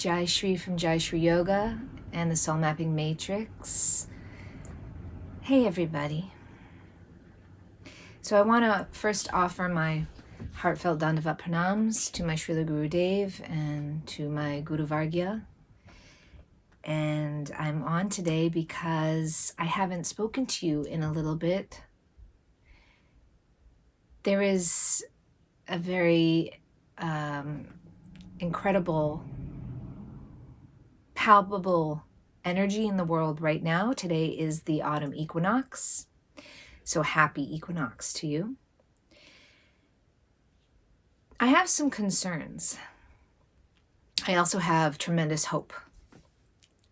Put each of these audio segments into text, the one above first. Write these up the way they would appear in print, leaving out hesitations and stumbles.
Jaishree from Jaishree Yoga and the Soul Mapping Matrix. Hey everybody. So I want to first offer my heartfelt Dandavat Pranams to my Srila Gurudev and to my Guru Vargya. And I'm on today because I haven't spoken to you in a little bit. There is a very incredible, palpable energy in the world right now. Today is the autumn equinox. So happy equinox to you. I have some concerns. I also have tremendous hope.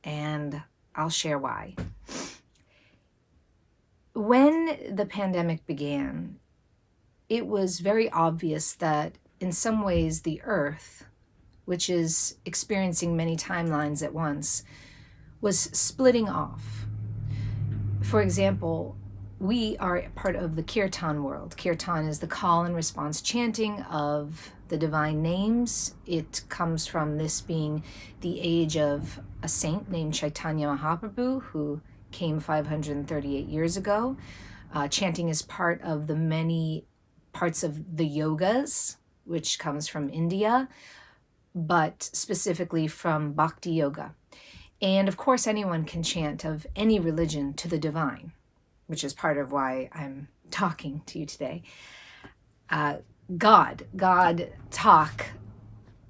And I'll share why. When the pandemic began, it was very obvious that in some ways the Earth, which is experiencing many timelines at once, was splitting off. For example, we are part of the KIRTAN world. KIRTAN is the call and response chanting of the divine names. It comes from this being the age of a saint named Chaitanya Mahaprabhu, who came 538 years ago. Chanting is part of the many parts of the yogas, which comes from India, but specifically from Bhakti Yoga. And of course, anyone can chant of any religion to the divine, which is part of why I'm talking to you today. God talk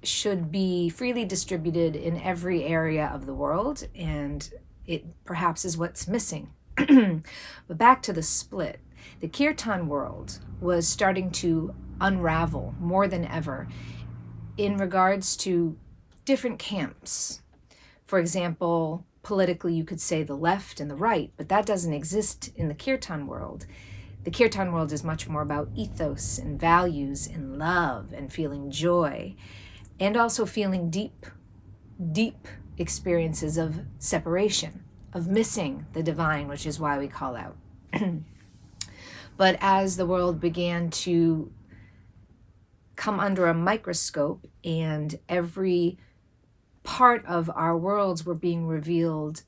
should be freely distributed in every area of the world, and it perhaps is what's missing. But back to the split. The Kirtan world was starting to unravel more than ever in regards to different camps. For example, politically, you could say the left and the right, but that doesn't exist in the Kirtan world. The Kirtan world is much more about ethos and values and love and feeling joy, and also feeling deep experiences of separation, of missing the divine, which is why we call out. But as the world began to come under a microscope and every part of our worlds were being revealed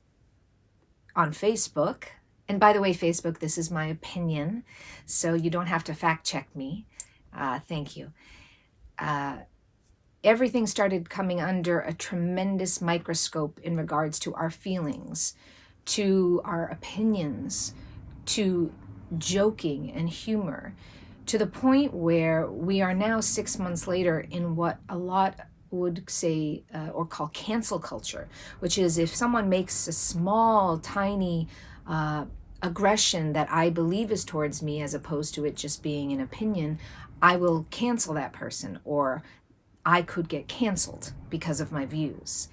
on Facebook. And by the way, Facebook, this is my opinion, so you don't have to fact check me. Thank you. Everything started coming under a tremendous microscope in regards to our feelings, to our opinions, to joking and humor, to the point where we are now 6 months later in what a lot would say or call cancel culture, which is if someone makes a small, tiny aggression that I believe is towards me, as opposed to it just being an opinion, I will cancel that person, or I could get canceled because of my views.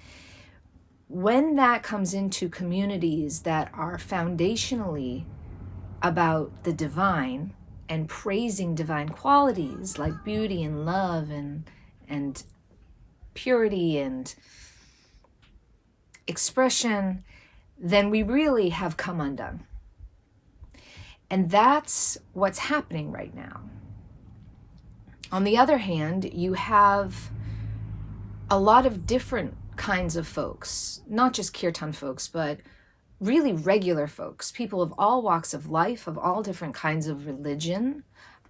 When that comes into communities that are foundationally about the divine and praising divine qualities like beauty and love and purity and expression, then we really have come undone. And that's what's happening right now. On the other hand, you have a lot of different kinds of folks, not just Kirtan folks, but really regular folks, people of all walks of life, of all different kinds of religion,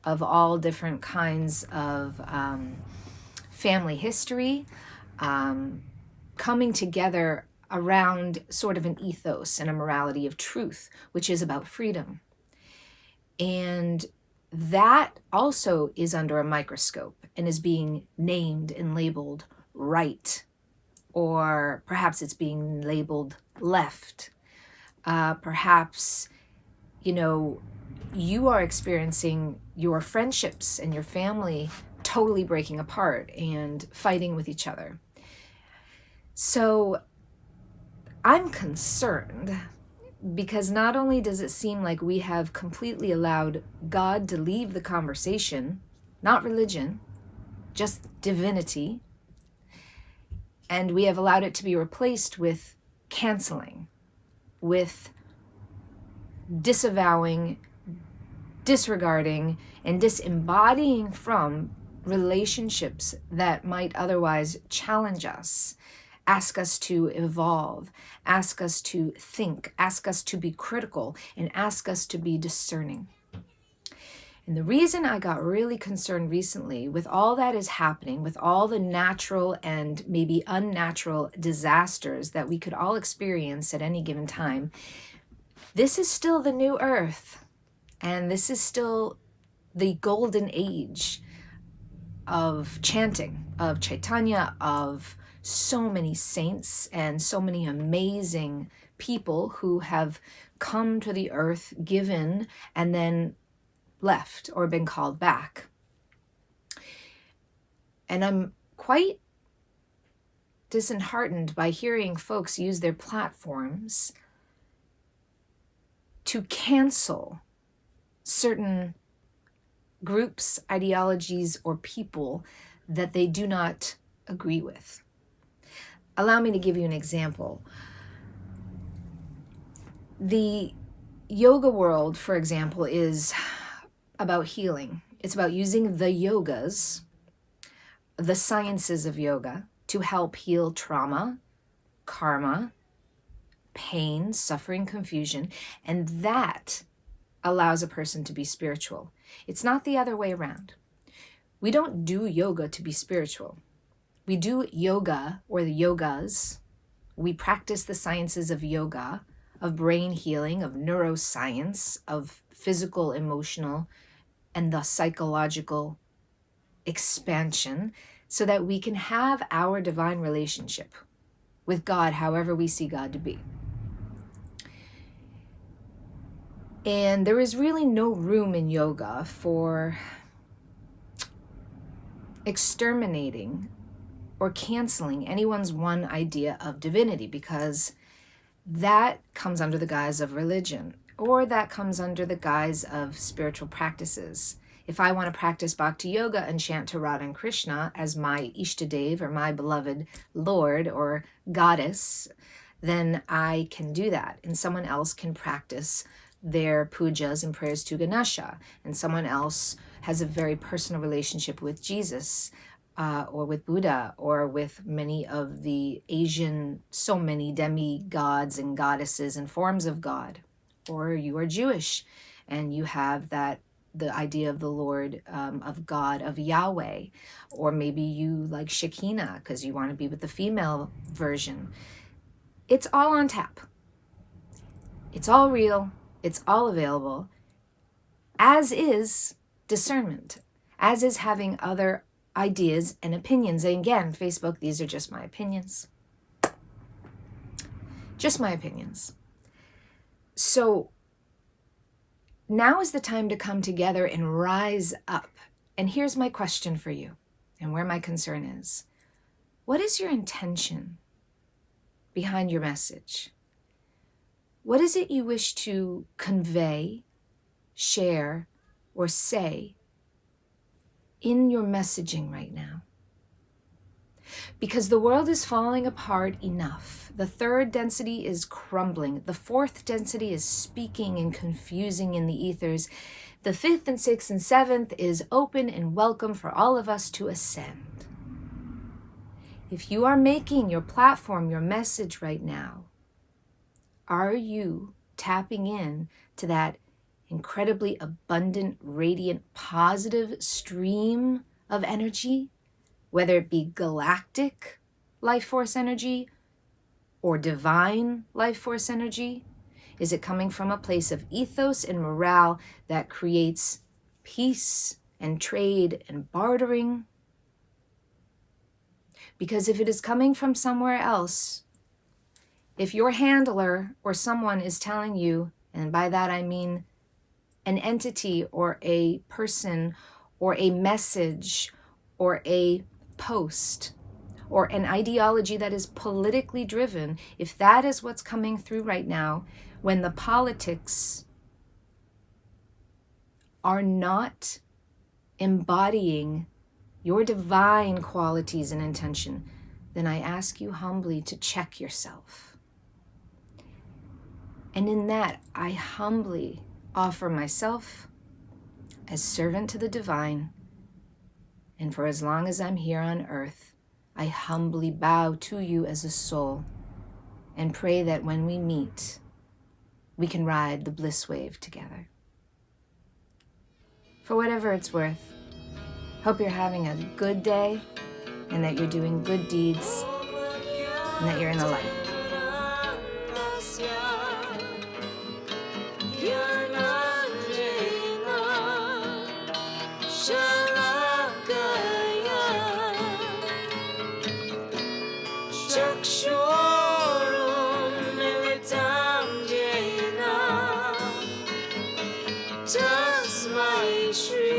of all different kinds of family history, coming together around sort of an ethos and a morality of truth, which is about freedom. And that also is under a microscope and is being named and labeled right, or perhaps it's being labeled left. Perhaps, you are experiencing your friendships and your family totally breaking apart and fighting with each other. So I'm concerned because not only does it seem like we have completely allowed God to leave the conversation, not religion, just divinity, and we have allowed it to be replaced with canceling, with disavowing, disregarding, and disembodying from relationships that might otherwise challenge us ask us to evolve, ask us to think, ask us to be critical, and ask us to be discerning. And the reason I got really concerned recently with all that is happening, with all the natural and maybe unnatural disasters that we could all experience at any given time, this is still the new earth. And this is still the golden age of chanting, of Chaitanya, of so many saints and so many amazing people who have come to the earth, given, and then left or been called back. And I'm quite disheartened by hearing folks use their platforms to cancel certain groups, ideologies, or people that they do not agree with. Allow me to give you an example. The yoga world, for example, is about healing. It's about using the yogas, the sciences of yoga, to help heal trauma, karma, pain, suffering, confusion, and that allows a person to be spiritual. It's not the other way around. We don't do yoga to be spiritual. We do yoga, or the yogas. We practice the sciences of yoga, of brain healing, of neuroscience, of physical, emotional, and the psychological expansion, so that we can have our divine relationship with God, however we see God to be. And there is really no room in yoga for exterminating or canceling anyone's one idea of divinity, because that comes under the guise of religion, or that comes under the guise of spiritual practices. If I want to practice bhakti yoga and chant to Radha and Krishna as my Ishtadev, or my beloved Lord or goddess, then I can do that. And someone else can practice their pujas and prayers to Ganesha, and someone else has a very personal relationship with Jesus, or with Buddha, or with many of the Asian, so many demigods and goddesses and forms of God. Or you are Jewish and you have the idea of the Lord, of God, of Yahweh. Or maybe you like Shekinah because you want to be with the female version. It's all on tap. It's all real. It's all available, as is discernment, as is having other ideas and opinions. And again, Facebook, these are just my opinions. Just my opinions. So now is the time to come together and rise up. And here's my question for you, and where my concern is. What is your intention behind your message? What is it you wish to convey, share, or say in your messaging right now? Because the world is falling apart enough. The third density is crumbling. The fourth density is speaking and confusing in the ethers. The fifth and sixth and seventh is open and welcome for all of us to ascend. If you are making your platform your message right now, are you tapping in to that incredibly abundant, radiant, positive stream of energy, whether it be galactic life force energy or divine life force energy? Is it coming from a place of ethos and morale that creates peace and trade and bartering? Because if it is coming from somewhere else, if your handler or someone is telling you, and by that I mean an entity or a person or a message or a post or an ideology that is politically driven, if that is what's coming through right now, when the politics are not embodying your divine qualities and intention, then I ask you humbly to check yourself. And in that, I humbly offer myself as servant to the divine. And for as long as I'm here on earth, I humbly bow to you as a soul and pray that when we meet, we can ride the bliss wave together. For whatever it's worth, hope you're having a good day and that you're doing good deeds and that you're in the light. Jaishree.